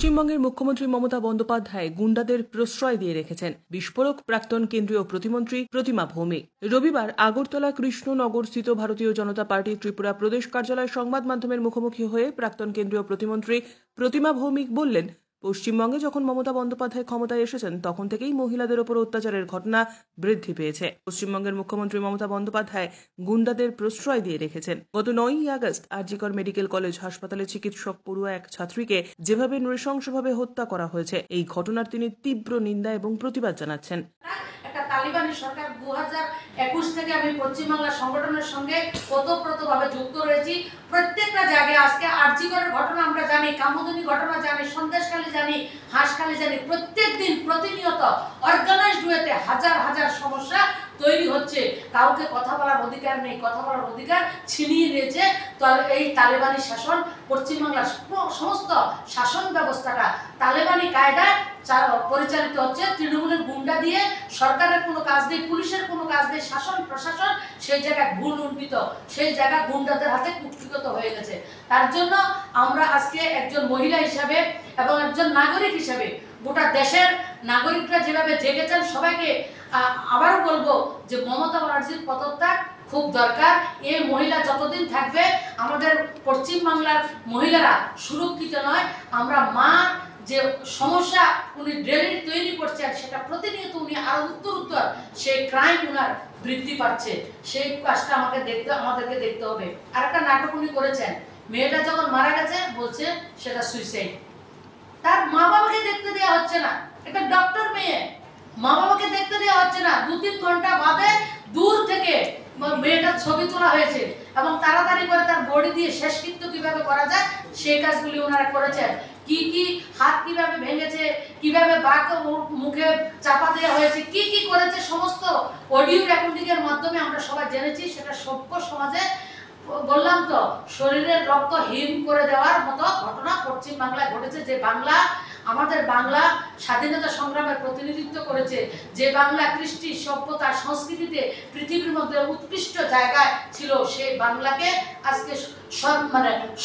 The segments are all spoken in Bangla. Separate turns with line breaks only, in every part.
পশ্চিমবঙ্গের মুখ্যমন্ত্রী মমতা বন্দ্যোপাধ্যায় গুন্ডাদের প্রশ্রয় দিয়ে রেখেছেন। বিস্ফোরক প্রাক্তন কেন্দ্রীয় প্রতিমন্ত্রী প্রতিমা ভৌমিক। রবিবার আগরতলা কৃষ্ণনগরস্থিত ভারতীয় জনতা পার্টি ত্রিপুরা প্রদেশ কার্যালয়ে সংবাদ মাধ্যমের মুখোমুখি হয়ে প্রাক্তন কেন্দ্রীয় প্রতিমন্ত্রী প্রতিমা ভৌমিক বললেন, পশ্চিমবঙ্গে যখন মমতা বন্দ্যোপাধ্যায় ক্ষমতায় এসেছেন তখন থেকেই মহিলাদের ওপর অত্যাচারের ঘটনা বৃদ্ধি পেয়েছে। পশ্চিমবঙ্গের মুখ্যমন্ত্রী মমতা বন্দ্যোপাধ্যায় গুন্ডাদের প্রশ্রয় দিয়ে রেখেছেন। গত 9ই আগস্ট আরজিকর মেডিকেল কলেজ হাসপাতালে চিকিৎসক পড়ুয়া এক ছাত্রীকে যেভাবে নৃশংসভাবে হত্যা করা হয়েছে, এই ঘটনার তিনি তীব্র নিন্দা এবং প্রতিবাদ জানাচ্ছেন।
একটা তালিবানি সরকার 2021 থেকে আমি পশ্চিমবাংলা সংগঠনের সঙ্গে ওতপ্রোতভাবে যুক্ত রয়েছি। প্রত্যেকটা জায়গায় আজকে আরজিকরের ঘটনা আমরা জানি, কামদুনি ঘটনা জানি, সন্দেশখালী জানি, হাঁসখালী জানি। প্রত্যেক দিন প্রতিনিয়ত অর্গানাইজড ওয়েতে হাজার হাজার সমস্যা তৈরি হচ্ছে। কাউকে কথা বলার অধিকার নেই, কথা বলার অধিকার ছিনিয়ে নিয়েছে এই তালেবানি শাসন। পশ্চিমবাংলার সমস্ত শাসন ব্যবস্থাটা তালেবানি কায়দায় পরিচালিত হচ্ছে। তৃণমূলের গুন্ডা দিয়ে সরকারের কোনো কাজ নেই, পুলিশের কোনো কাজ নেই, শাসন প্রশাসন সেই জায়গায় ভুল উন্নীত, সেই জায়গা গুন্ডাদের হাতে কুক্ষিগত হয়ে গেছে। তার জন্য আমরা আজকে একজন মহিলা হিসাবে এবং একজন নাগরিক হিসাবে গোটা দেশের নাগরিকরা যেভাবে জেগেছেন, সবাইকে আবারও বলবো যে মমতা ব্যানার্জির পদত্যাগ খুব দরকার। এই মহিলা যতদিন থাকবে আমাদের পশ্চিমবাংলার মহিলারা সুরক্ষিত নয়। আমরা মা যে সমস্যা উনি ডেলি তৈরি করছেন, সেটা প্রতিনিয়ত উনি আরো উত্তর সেই ক্রাইম উনার বৃদ্ধি পাচ্ছে। সেই কাজটা আমাদেরকে দেখতে হবে। আর একটা নাটক উনি করেছেন, মেয়েটা যখন মারা গেছে বলছে সেটা সুইসাইড। তার মা বাবাকে দেখতে দেওয়া হচ্ছে না। একটা ডক্টর মেয়ে, মা বাবাকে দেখতে দেওয়া হচ্ছে না। 2-3 ঘন্টা বাদে দূর থেকে মেয়েটার ছবি তোলা হয়েছে এবং তাড়াতাড়ি করে তার বডি দিয়ে শেষকৃত্য কিভাবে করা যায় সেই কাজগুলি ওনারা করেছেন। কি হাত কিভাবে ভেঙেছে, কিভাবে বাঘ মুখে চাপা দেওয়া হয়েছে, কি করেছে, সমস্ত অডিও রেকর্ডিং এর মাধ্যমে আমরা সবাই জেনেছি। সেটা সভ্য সমাজে বললাম তো শরীরের রক্ত হিম করে দেওয়ার মতো ঘটনা পশ্চিম বাংলায় ঘটেছে। যে বাংলা আমাদের বাংলা স্বাধীনতা সংগ্রামের প্রতিনিধিত্ব করেছে, যে বাংলা কৃষ্টি সভ্যতা সংস্কৃতিতে পৃথিবীর মধ্যে উৎকৃষ্ট জায়গায় ছিল, সেই বাংলাকে আজকে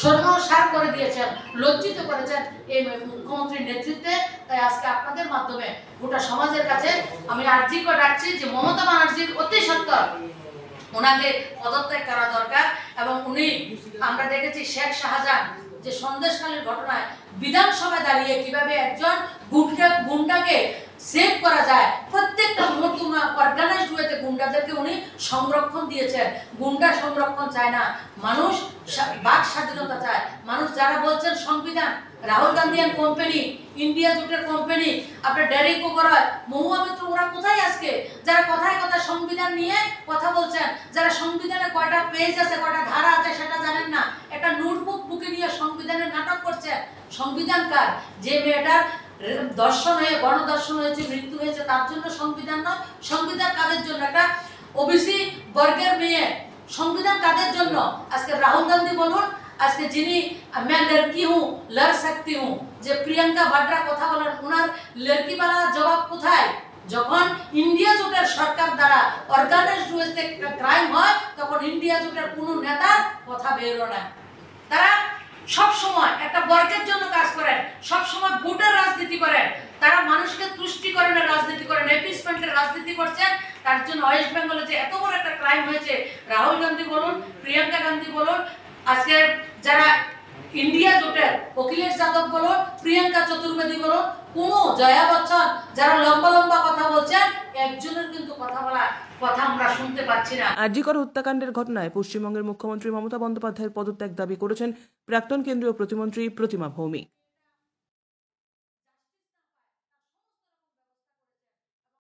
সর্বসার করে দিয়েছেন, লজ্জিত করেছেন এই মুখ্যমন্ত্রীর নেতৃত্বে। তাই আজকে আপনাদের মাধ্যমে গোটা সমাজের কাছে আমি আর্জি করে রাখছি যে মমতা ব্যানার্জির অতি সত্বর ওনাকে পদত্যাগ করা দরকার। এবং উনি আমরা দেখেছি শেখ শাহজাহান যে সন্দেশখালীর ঘটনায় বিধানসভায় দাঁড়িয়ে কিভাবে একজন গুন্ডাকে সেভ করা যায়, প্রত্যেকটা মুহূর্তে অর্গানাইজড ওয়েতে গুন্ডাদেরকে উনি সংরক্ষণ দিয়েছেন। গুন্ডা সংরক্ষণ চায় না, মানুষ বাক স্বাধীনতা চায়। মানুষ যারা বলছেন সংবিধান, Rahul Gandhi and company, India জোটের কোম্পানি, আপনার ডেরিক ওবরয়, মহুয়া মিত্র, ওরা কোথায় আজকে? যারা কথায় কথা সংবিধান নিয়ে কথা বলছেন, যারা সংবিধানে কয়টা পেজ আছে, কয়টা ধারা আছে সেটা জানেন না, একটা নোটবুক বুকে নিয়ে সংবিধানের নাটক করছেন। সংবিধান কার? যে মেয়েটার দর্শন হয়ে গণদর্শন হয়েছে, মৃত্যু হয়েছে, তার জন্য সংবিধান নয়। সংবিধান কাদের জন্য? একটা ওবিসি বর্গের মেয়ে। সংবিধান কাদের জন্য? আজকে রাহুল গান্ধী বলুন, আজকে যিনি मैं लड़की हूँ लड़ सकती हूँ যে প্রিয়াঙ্কা বাড্রা কথা বলেন, ওনার লড়কিওয়ালা জবাব কোথায়? যখন ইন্ডিয়া জোটের সরকার দ্বারা অর্গানাইজড ওয়েতে ক্রাইম হয়, তখন ইন্ডিয়া জোটের কোনো নেতার কথা বেরো না। তারা সব সময় একটা বর্গের জন্য কাজ করেন, সব সময় ভোটের রাজনীতি করেন, তারা মানুষকে তুষ্টিকরণের রাজনীতি করেন, এপিসমেন্টের রাজনীতি করছেন। তার জন্য ওয়েস্ট বেঙ্গলে যে এত বড় একটা ক্রাইম হয়েছে, রাহুল গান্ধী বলুন, প্রিয়াঙ্কা গান্ধী বলুন, আজকে যারা ইন্ডিয়া জোটের অখিলেশ যাদব বলুন, প্রিয়াঙ্কা চতুর্বেদী বলুন, কোনো জয়া বচ্চন, যারা লম্বা লম্বা কথা বলছেন, একজনের কিন্তু কথা আমরা শুনতে পাচ্ছি না।
আরজিকর হত্যাকাণ্ডের ঘটনায় পশ্চিমবঙ্গের মুখ্যমন্ত্রী মমতা বন্দ্যোপাধ্যায়ের পদত্যাগ দাবি করেছেন প্রাক্তন কেন্দ্রীয় প্রতিমন্ত্রী প্রতিমা ভৌমিক।